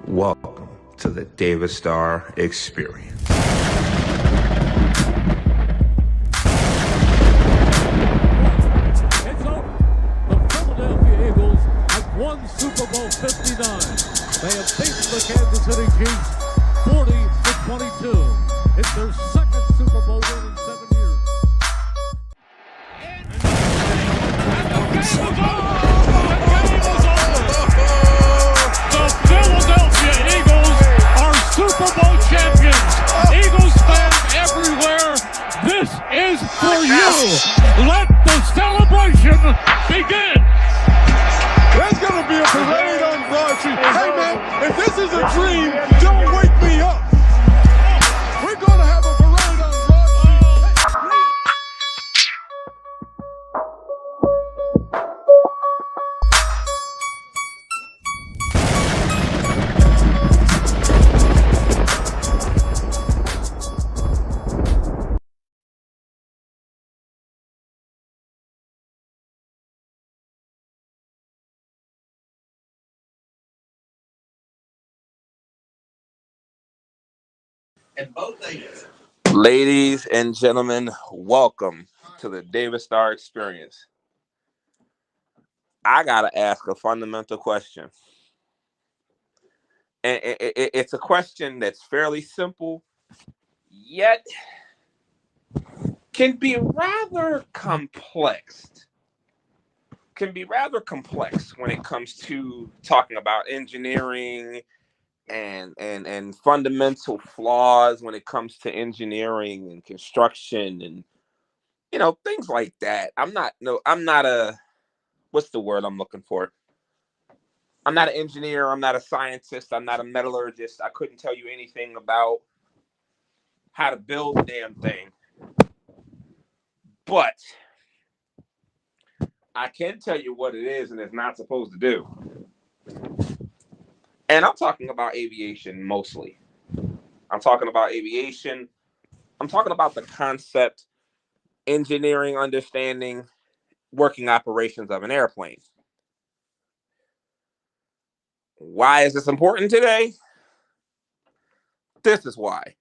Welcome to the David Starr Experience. It's over. The Philadelphia Eagles have won Super Bowl 59. They have beaten the Kansas City Chiefs 40-22. It's their second Super Bowl win in 7 years. And the game is over. The Philadelphia Eagles are Super Bowl champions. Eagles fans everywhere, this is for you. Let the celebration begin. There's going to be a parade on Broad Street. Hey, man, if this is a dream, don't wake me up. We're going to have a parade on Broad Street. Ladies and gentlemen, welcome to the David Starr Experience. I got to ask a fundamental question. And it's a question that's fairly simple, yet can be rather complex. When it comes to talking about engineering and fundamental flaws when it comes to engineering and construction and things like that. I'm not a what's the word I'm looking for? I'm not an engineer, I'm not a scientist, I'm not a metallurgist. I couldn't tell you anything about how to build a damn thing. But I can tell you what it is and it's not supposed to do. And I'm talking about aviation mostly. I'm talking about aviation. I'm talking about the concept, engineering, understanding, working operations of an airplane. Why is this important today? This is why.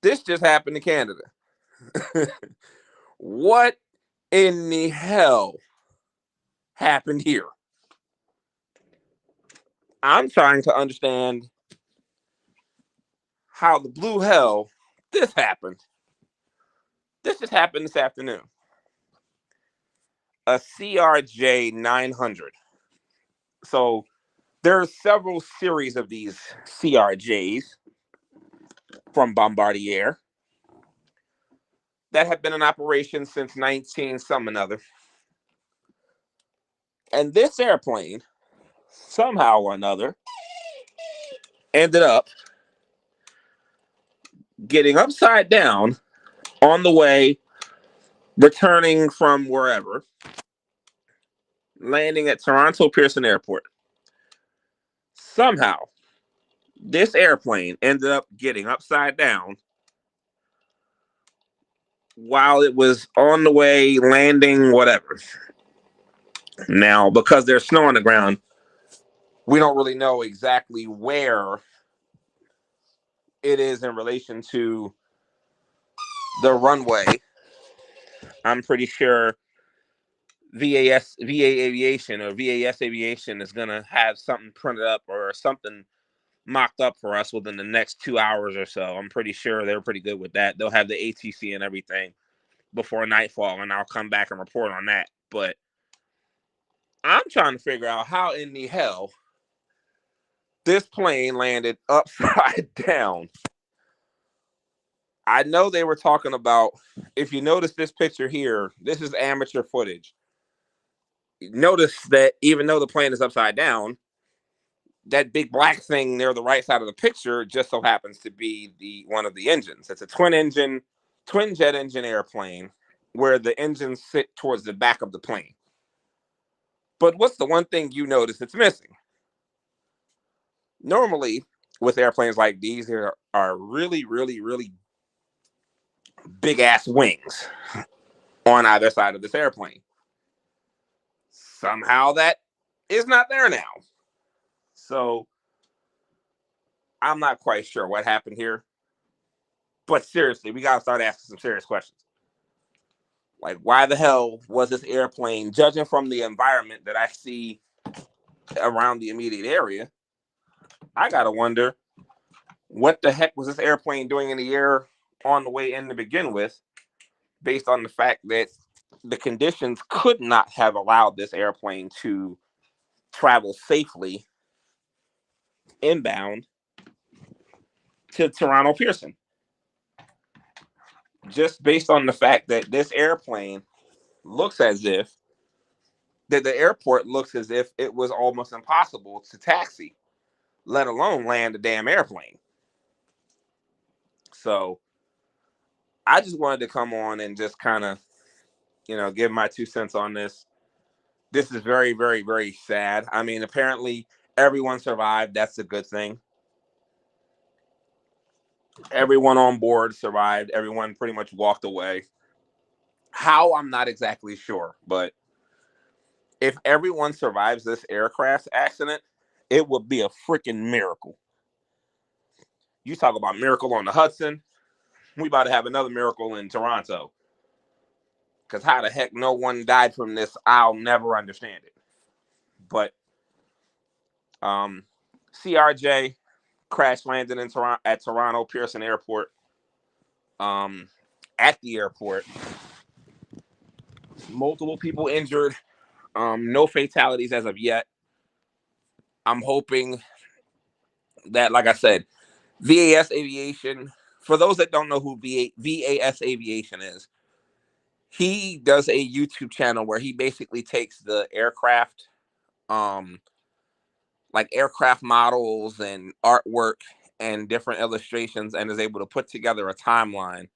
This just happened in Canada. What in the hell happened here? I'm trying to understand how the blue hell this happened. This just happened this afternoon. A CRJ 900. So there are several series of these CRJs from Bombardier that have been in operation since 19 some another. And this airplane, somehow or another, ended up getting upside down on the way, returning from wherever, landing at Toronto Pearson Airport. Somehow, this airplane ended up getting upside down while it was on the way, landing, whatever. Now, because there's snow on the ground, we don't really know exactly where it is in relation to the runway. I'm pretty sure VA Aviation or VAS Aviation is going to have something printed up or something mocked up for us within the next 2 hours or so. I'm pretty sure they're pretty good with that. They'll have the ATC and everything before nightfall, and I'll come back and report on that. But I'm trying to figure out how in the hell this plane landed upside down. I know they were talking about, if you notice this picture here, this is amateur footage. Notice that even though the plane is upside down, that big black thing near the right side of the picture just so happens to be one of the engines. It's a twin jet engine airplane where the engines sit towards the back of the plane. But what's the one thing you notice it's missing? Normally, with airplanes like these, there are really, really, really big ass wings on either side of this airplane. Somehow that is not there now. So I'm not quite sure what happened here. But seriously, we gotta start asking some serious questions. Like, why the hell was this airplane, judging from the environment that I see around the immediate area, I gotta wonder what the heck was this airplane doing in the air on the way in to begin with, based on the fact that the conditions could not have allowed this airplane to travel safely inbound to Toronto Pearson. Just based on the fact that this airplane looks as if that the airport looks as if it was almost impossible to taxi, let alone land a damn airplane. So I just wanted to come on and just kind of, give my 2 cents on this. This is very, very, very sad. I mean, apparently everyone survived. That's a good thing. Everyone on board survived. Everyone pretty much walked away. How, I'm not exactly sure, but if everyone survives this aircraft accident, it would be a freaking miracle. You talk about miracle on the Hudson, we about to have another miracle in Toronto. Because how the heck no one died from this, I'll never understand it. But CRJ crash landed in Toronto at Toronto Pearson Airport. At the airport, multiple people injured. No fatalities as of yet. I'm hoping that, like I said, VAS Aviation. For those that don't know who VAS Aviation is, he does a YouTube channel where he basically takes the aircraft, um, like aircraft models and artwork and different illustrations, and is able to put together a timeline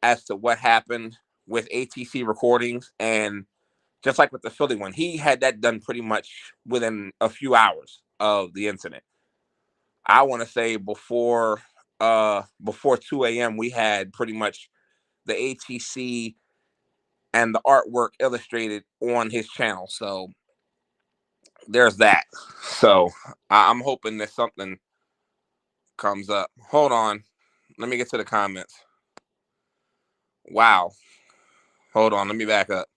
as to what happened with ATC recordings. And just like with the Philly one, he had that done pretty much within a few hours of the incident. I want to say before 2 a.m. we had pretty much the ATC and the artwork illustrated on his channel. So there's that. So I'm hoping that something comes up. Hold on. Let me get to the comments. Wow. Hold on. Let me back up.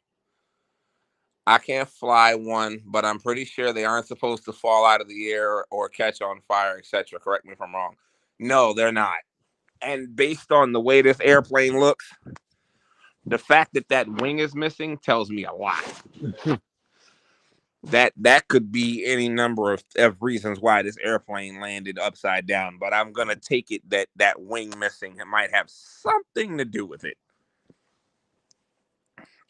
I can't fly one, but I'm pretty sure they aren't supposed to fall out of the air or catch on fire, etc. Correct me if I'm wrong. No, they're not. And based on the way this airplane looks, the fact that that wing is missing tells me a lot. That could be any number of reasons why this airplane landed upside down, but I'm gonna take it that that wing missing, it might have something to do with it.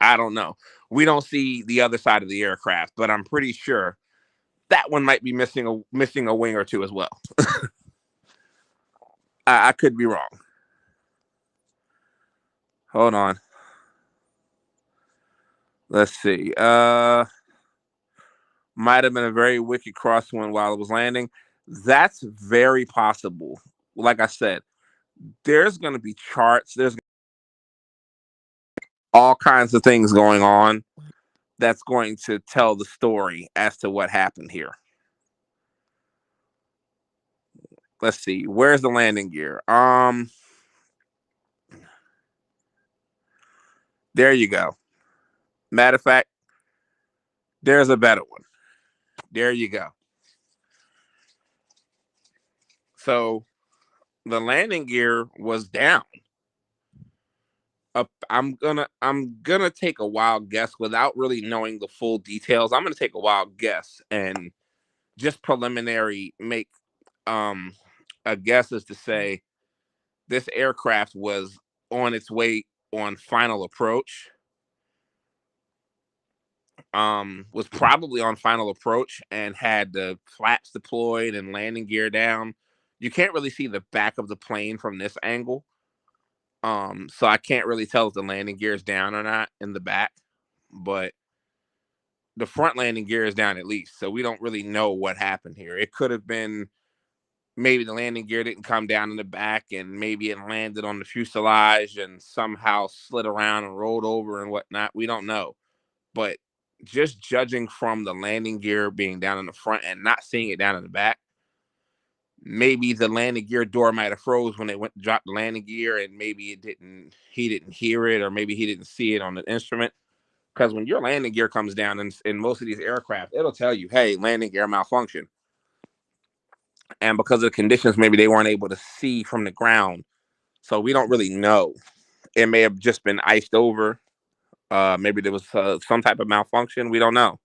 I don't know. We don't see the other side of the aircraft, but I'm pretty sure that one might be missing a wing or two as well. I could be wrong. Hold on. Let's see. Might have been a very wicked crosswind while it was landing. That's very possible. Like I said, there's going to be charts. There's all kinds of things going on that's going to tell the story as to what happened here. Let's see. Where's the landing gear? There you go. Matter of fact, there's a better one. There you go. So the landing gear was down. I'm gonna take a wild guess without really knowing the full details. I'm gonna take a wild guess and just preliminary make a guess as to say this aircraft was on its way on final approach. Was probably on final approach and had the flaps deployed and landing gear down. You can't really see the back of the plane from this angle. So I can't really tell if the landing gear is down or not in the back, but the front landing gear is down at least. So we don't really know what happened here. It could have been maybe the landing gear didn't come down in the back and maybe it landed on the fuselage and somehow slid around and rolled over and whatnot. We don't know. But just judging from the landing gear being down in the front and not seeing it down in the back, maybe the landing gear door might have froze when they went to drop the landing gear, and maybe it didn't. He didn't hear it, or maybe he didn't see it on the instrument. Because when your landing gear comes down in most of these aircraft, it'll tell you, "Hey, landing gear malfunction." And because of the conditions, maybe they weren't able to see from the ground, so we don't really know. It may have just been iced over. Maybe there was some type of malfunction. We don't know.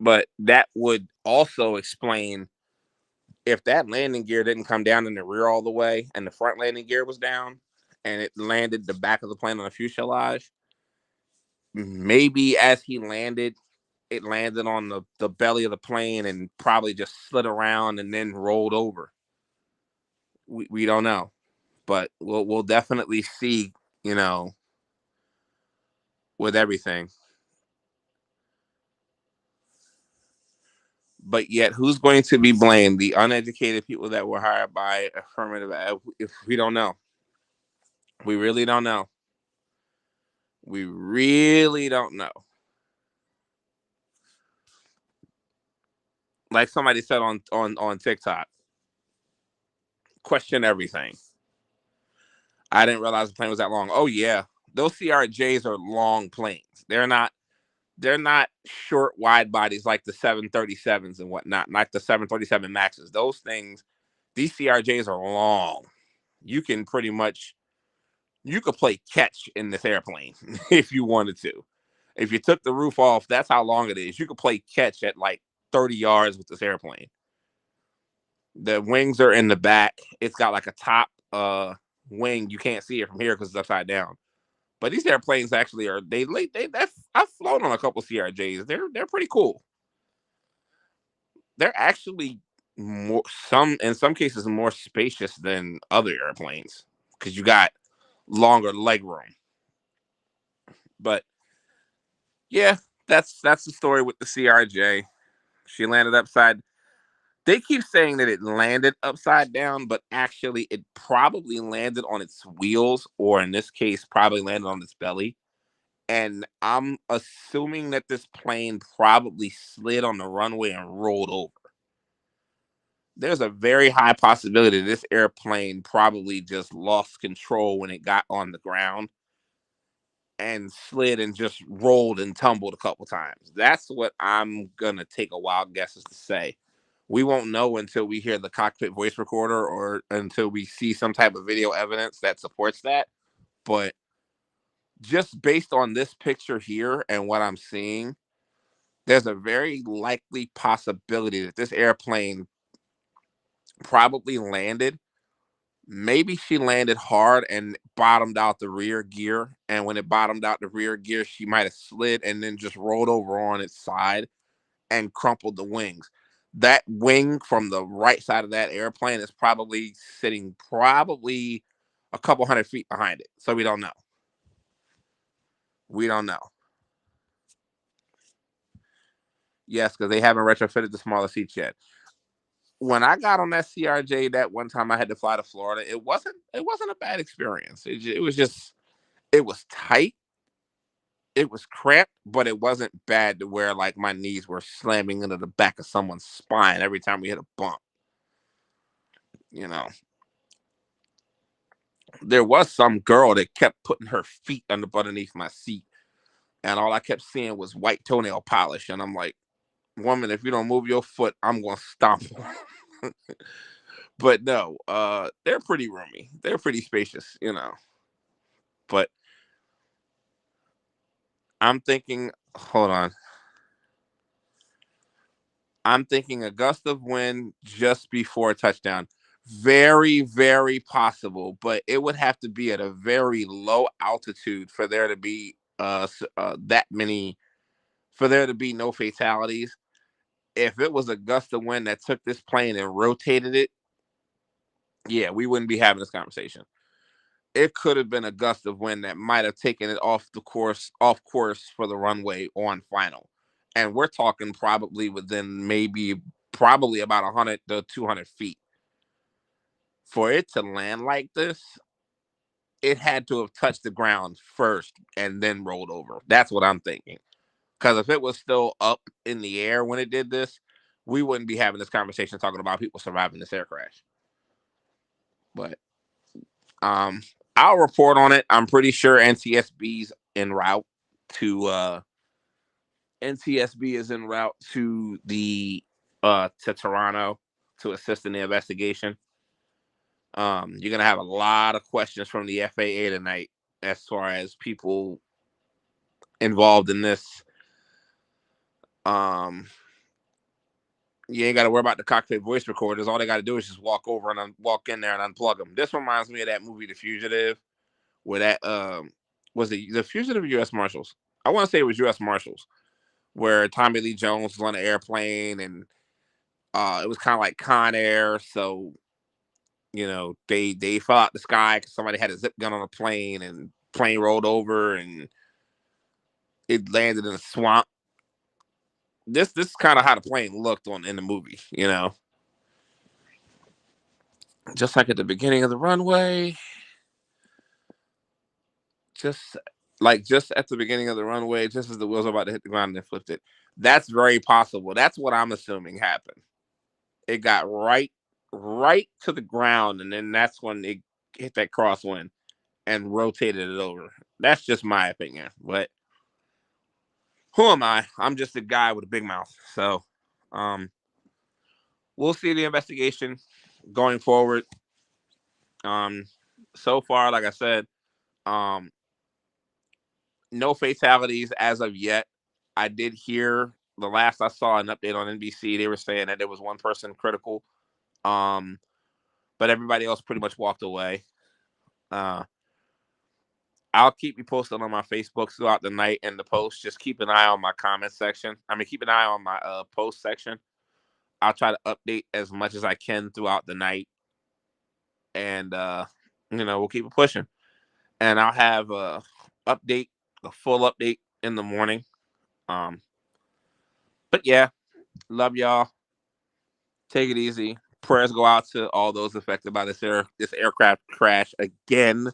But that would also explain if that landing gear didn't come down in the rear all the way and the front landing gear was down and it landed the back of the plane on the fuselage, maybe as he landed, it landed on the belly of the plane and probably just slid around and then rolled over. We don't know. But we'll definitely see, you know, with everything. But yet, who's going to be blamed? The uneducated people that were hired by affirmative. If we don't know, we really don't know. We really don't know. Like somebody said on TikTok, question everything. I didn't realize the plane was that long. Oh yeah, those CRJs are long planes. They're not short wide bodies like the 737s and whatnot, like the 737 Maxes. Those things, these CRJs are long. You can pretty much you could play catch in this airplane if you wanted to. If you took the roof off, that's how long it is. You could play catch at like 30 yards with this airplane. The wings are in the back. It's got like a top wing. You can't see it from here because it's upside down. But these airplanes actually are I've flown on a couple CRJs. They're pretty cool. They're actually more some in some cases more spacious than other airplanes because you got longer leg room. But yeah, that's the story with the CRJ. She landed upside. They keep saying that it landed upside down, but actually it probably landed on its wheels, or in this case, probably landed on its belly. And I'm assuming that this plane probably slid on the runway and rolled over. There's a very high possibility this airplane probably just lost control when it got on the ground and slid and just rolled and tumbled a couple times. That's what I'm gonna take a wild guess as to say. We won't know until we hear the cockpit voice recorder or until we see some type of video evidence that supports that. But just based on this picture here and what I'm seeing, there's a very likely possibility that this airplane probably landed. Maybe she landed hard and bottomed out the rear gear. And when it bottomed out the rear gear, she might have slid and then just rolled over on its side and crumpled the wings. That wing from the right side of that airplane is probably sitting probably a couple 100 feet behind it. So we don't know. We don't know. Yes, because they haven't retrofitted the smaller seats yet. When I got on that CRJ that one time I had to fly to Florida, it wasn't a bad experience. It was just it was tight, it was cramped, but it wasn't bad to where like my knees were slamming into the back of someone's spine every time we hit a bump. You know, there was some girl that kept putting her feet underneath my seat, and all I kept seeing was white toenail polish, and I'm like, woman, if you don't move your foot, I'm gonna stomp you. But no, they're pretty roomy. They're pretty spacious, you know. But I'm thinking, hold on. I'm thinking a gust of wind just before touchdown. Very, very possible, but it would have to be at a very low altitude for there to be that many, for there to be no fatalities. If it was a gust of wind that took this plane and rotated it, yeah, we wouldn't be having this conversation. It could have been a gust of wind that might have taken it off course for the runway on final. And we're talking probably within probably about 100 to 200 feet. For it to land like this, it had to have touched the ground first and then rolled over. That's what I'm thinking. Because if it was still up in the air when it did this, we wouldn't be having this conversation talking about people surviving this air crash. But um, I'll report on it. I'm pretty sure NTSB's en route to NTSB is en route to Toronto to assist in the investigation. You're gonna have a lot of questions from the FAA tonight as far as people involved in this. Um, you ain't got to worry about the cockpit voice recorders. All they got to do is just walk over and walk in there and unplug them. This reminds me of that movie, The Fugitive, where that was it The Fugitive or U.S. Marshals? I want to say it was U.S. Marshals, where Tommy Lee Jones was on an airplane and it was kind of like Con Air. So they fell out the sky because somebody had a zip gun on a plane and plane rolled over and it landed in a swamp. This is kind of how the plane looked in the movie, just like at the beginning of the runway, just just at the beginning of the runway, just as the wheels are about to hit the ground and then flipped it. That's very possible. That's what I'm assuming happened. It got right to the ground, and then that's when it hit that crosswind and rotated it over. That's just my opinion, but who am I? I'm just a guy with a big mouth. So, we'll see the investigation going forward. Um, so far, like I said, um, no fatalities as of yet. I did hear the last I saw an update on NBC. They were saying that there was one person critical, um, but everybody else pretty much walked away. Uh, I'll keep you posted on my Facebook throughout the night and the post. Just keep an eye on my comment section. I mean, keep an eye on my post section. I'll try to update as much as I can throughout the night, and we'll keep it pushing. And I'll have a full update in the morning. Um, but yeah, love y'all. Take it easy. Prayers go out to all those affected by this aircraft crash again.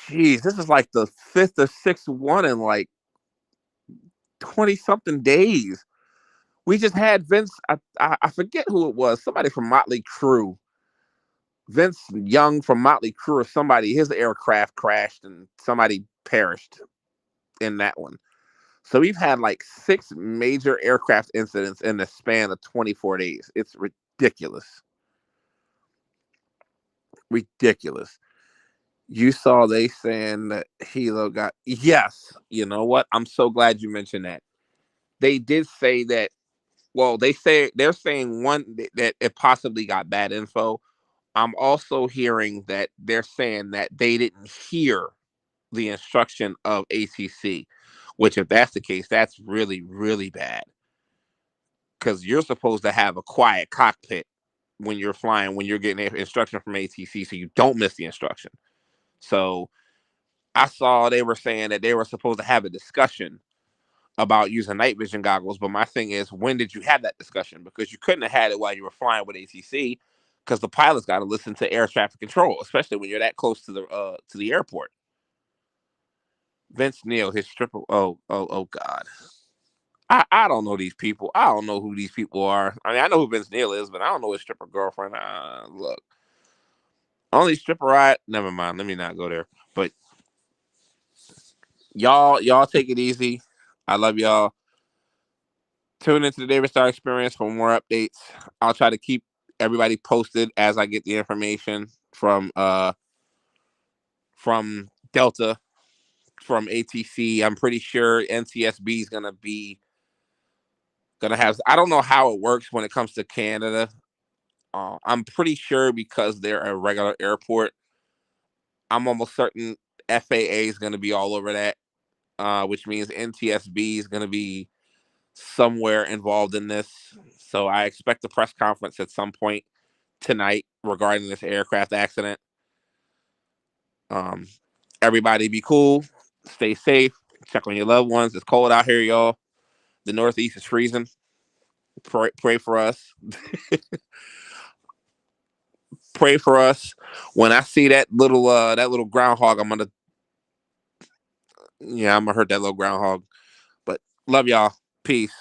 Jeez, this is like the fifth or sixth one in like 20 something days. We just had Vince. I forget who it was. Somebody from Motley Crue. Vince Young from Motley Crue or somebody. His aircraft crashed and somebody perished in that one. So we've had like 6 major aircraft incidents in the span of 24 days. It's ridiculous. Ridiculous. You saw they saying that Hilo got, yes. You know what? I'm so glad you mentioned that. They did say that. Well, they're saying one that it possibly got bad info. I'm also hearing that they're saying that they didn't hear the instruction of ATC, which if that's the case, that's really, really bad. Because you're supposed to have a quiet cockpit when you're flying, when you're getting instruction from ATC, so you don't miss the instruction. So I saw they were saying that they were supposed to have a discussion about using night vision goggles, but my thing is, when did you have that discussion? Because you couldn't have had it while you were flying with ATC, because the pilot's got to listen to air traffic control, especially when you're that close to the airport. Vince Neil, his stripper. Oh God. I don't know these people. I don't know who these people are. I mean, I know who Vince Neil is, but I don't know his stripper girlfriend. Look, only stripper I. Never mind. Let me not go there. But y'all take it easy. I love y'all. Tune into the David Star Experience for more updates. I'll try to keep everybody posted as I get the information from Delta, from ATC. I'm pretty sure NTSB is gonna have. I don't know how it works when it comes to Canada. I'm pretty sure because they're a regular airport. I'm almost certain FAA is gonna be all over that, which means NTSB is gonna be somewhere involved in this. So I expect a press conference at some point tonight regarding this aircraft accident. Um, Everybody be cool, stay safe, check on your loved ones. It's cold out here, y'all. The Northeast is freezing. Pray for us. Pray for us. When I see that little groundhog, I'm gonna hurt that little groundhog. But love y'all. Peace.